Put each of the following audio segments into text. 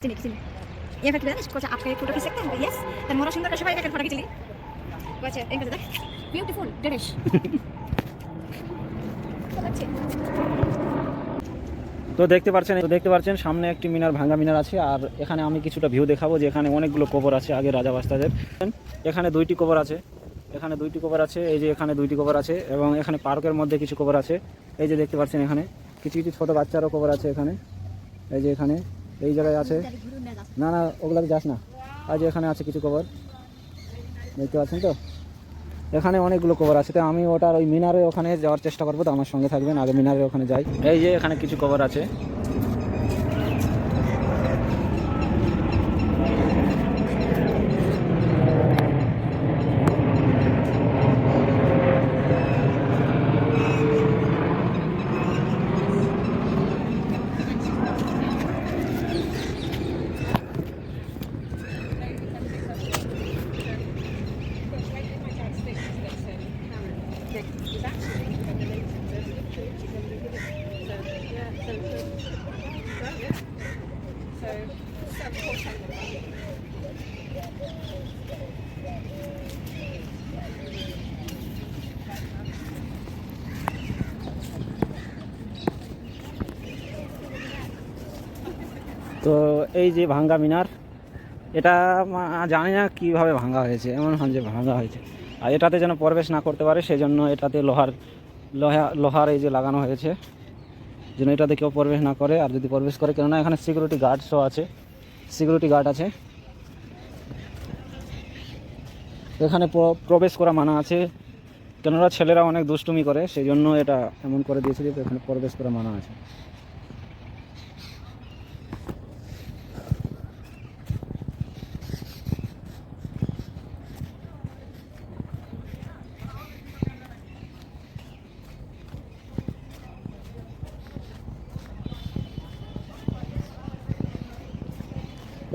Sini, sini. Iya, Fat, জানিস কোচা আপকে photo खींच सकते हैं यस তার মোরা সুন্দর সবাই একা ফটো খিচলি কোচা এই কথা দেখ বিউটিফুল ড্রেস তো দেখতে পাচ্ছেন সামনে একটি মিনার, ভাঙ্গা মিনার আছে। আর এখানে আমি কিছুটা ভিউ দেখাবো যে এখানে অনেকগুলো কবর আছে আগে রাজা বাস্তাদের। এখানে দুইটি কবর আছে, এই যে এখানে দুইটি কবর আছে এবং এখানে পার্কের মধ্যে কিছু কবর আছে। এই যে দেখতে পাচ্ছেন এখানে কিছু কিছু ছোট বাচ্চারও কবর আছে এখানে। এই যে এখানে এই জায়গায় আছে, না না ওগুলাতে যাস না। আর যে এখানে আছে কিছু কবর দেখতে পাচ্ছেন। তো এখানে অনেকগুলো কবর আছে। তো আমি ওটার ওই মিনারে ওখানে যাওয়ার চেষ্টা করবো, তো আমার সঙ্গে থাকবেন, আগে মিনারে ওখানে যাই। এই যে এখানে কিছু কবর আছে। তো এই যে ভাঙ্গা মিনার, এটা জানি না কীভাবে ভাঙ্গা হয়েছে, এমন যে ভাঙ্গা হয়েছে। আর এটাতে যেন প্রবেশ না করতে পারে সেই জন্য এটাতে লোহার এই যে লাগানো হয়েছে, যেন এটাতে কেউ প্রবেশ না করে। আর যদি প্রবেশ করে, কেননা এখানে সিকিউরিটি গার্ডসও আছে, সিকিউরিটি গার্ড আছে, এখানে প্রবেশ করা মানা আছে। কেননা ছেলেরা অনেক দুষ্টুমি করে, সেই জন্য এটা এমন করে দিয়েছে যে এখানে প্রবেশ করা মানা আছে।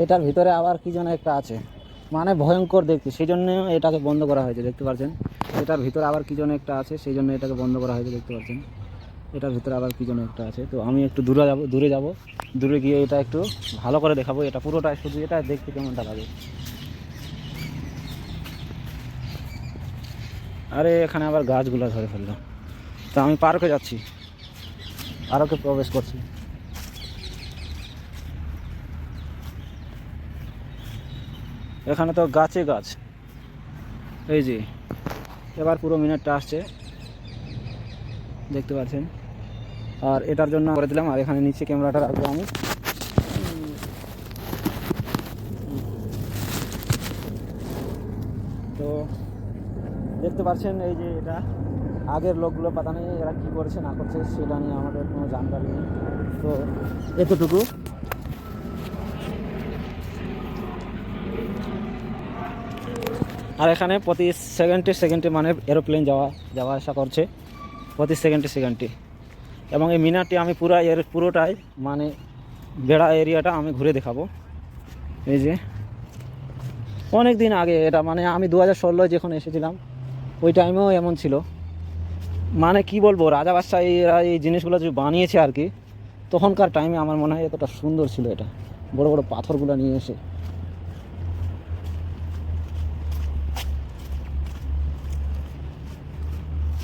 এটার ভিতরে আবার কি যেন একটা আছে, মানে ভয়ঙ্কর দেখতে, সেই জন্য এটাকে বন্ধ করা হয়েছে। দেখতে পাচ্ছেন এটার ভিতরে আবার কি যেন একটা আছে, সেই জন্য এটাকে বন্ধ করা হয়েছে। দেখতে পাচ্ছেন এটার ভিতরে আবার কি যেন একটা আছে। তো আমি একটু দূরে গিয়ে এটা একটু ভালো করে দেখাবো। এটা পুরোটাই শুধু এটা দেখতে কেমনটা লাগে। আরে এখানে আবার গাছগুলো ধরে ফেললো। তো আমি পার্কে যাচ্ছি, পার্কে প্রবেশ করছি। এখানে তো গাছে গাছ। এই যে এবার পুরো মিনারটা আসছে, দেখতে পাচ্ছেন। আর এটার জন্য করে দিলাম, আর এখানে নিচে ক্যামেরাটা রাখবো আমি। তো দেখতে পাচ্ছেন এই যে এটা আগের লোকগুলো পাতা নেই, এরা কী করছে না করছে সেটা নিয়ে আমাদের কোনো জানকারি নেই। তো এতটুকু। আর এখানে প্রতি সেকেন্ডে মানে এরোপ্লেন যাওয়া আসা করছে প্রতি সেকেন্ডে। এবং এই মিনারটি আমি পুরোটাই মানে বেড়া এরিয়াটা আমি ঘুরে দেখাবো। এই যে অনেক দিন আগে এটা, মানে আমি 2016 যখন এসেছিলাম ওই টাইমেও এমন ছিল। মানে কি বলবো, রাজা বাদশাহ এরা এই জিনিসগুলো যে বানিয়েছে আর কি, তখনকার টাইমে আমার মনে হয় এতটা সুন্দর ছিল এটা, বড় বড় পাথরগুলো নিয়ে এসে।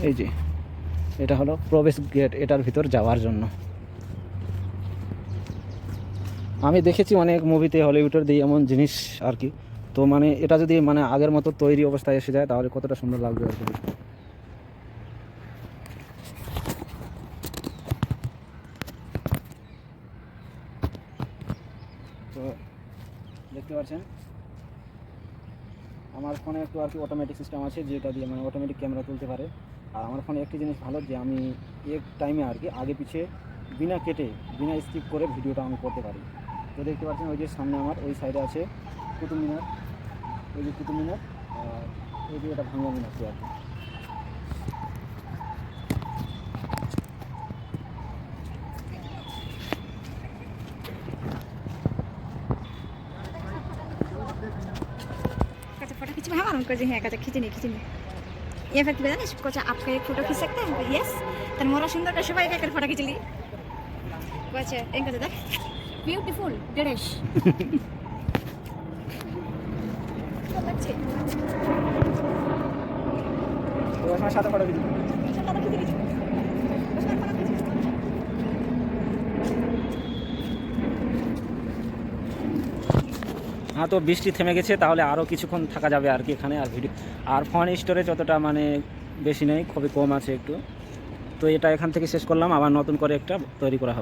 এই যে এটা হলো প্রবেশ গেট এটার ভিতর যাওয়ার জন্য। আমি দেখেছি অনেক মুভিতে, হলিউডের দিয়ে এমন জিনিস আর কি। তো মানে এটা যদি মানে আগের মতো তৈরি অবস্থায় এসে যায় তাহলে কতটা সুন্দর লাগবে আর কি। তো দেখতে পাচ্ছেন আমার ফোনে একটু আর কি অটোমেটিক সিস্টেম আছে, যেটা দিয়ে মানে অটোমেটিক ক্যামেরা তুলতে পারে। আর আমার ফোনে একটি জিনিস ভালো, যে আমি এক টাইমে আর কি আগে পিছে বিনা স্কিপ করে ভিডিওটা আমি করতে পারি। তো দেখতে পাচ্ছেন ওই যে সামনে আমার ওই সাইডে আছে কুতুব মিনার, ওই যে কুতুব মিনার, আর ওই যে এটা ভাঙ্গা মিনারটি আর কি। फोटो खींच हाँ उनको जी हाँ खींचनी ये फैक्ट জানিস কোচা আপকে ফটো खींच सकते हैं यस তার মোরা সুন্দর সবাই একা ফটো খিচলি কোচা এই কথা দেখ বিউটিফুল ড্রেস লাগছে তো এখানে সাথে ফটো দিচ্ছি। সাদা কি দিয়েছি হ্যাঁ, তো বৃষ্টি থেমে গেছে, তাহলে আরও কিছুক্ষণ থাকা যাবে আর কি এখানে। আর ভিডিও আর ফোন স্টোরেজ অতটা মানে বেশি নেই, খুবই কম আছে একটু। তো এটা এখান থেকে শেষ করলাম, আবার নতুন করে একটা তৈরি করা হবে।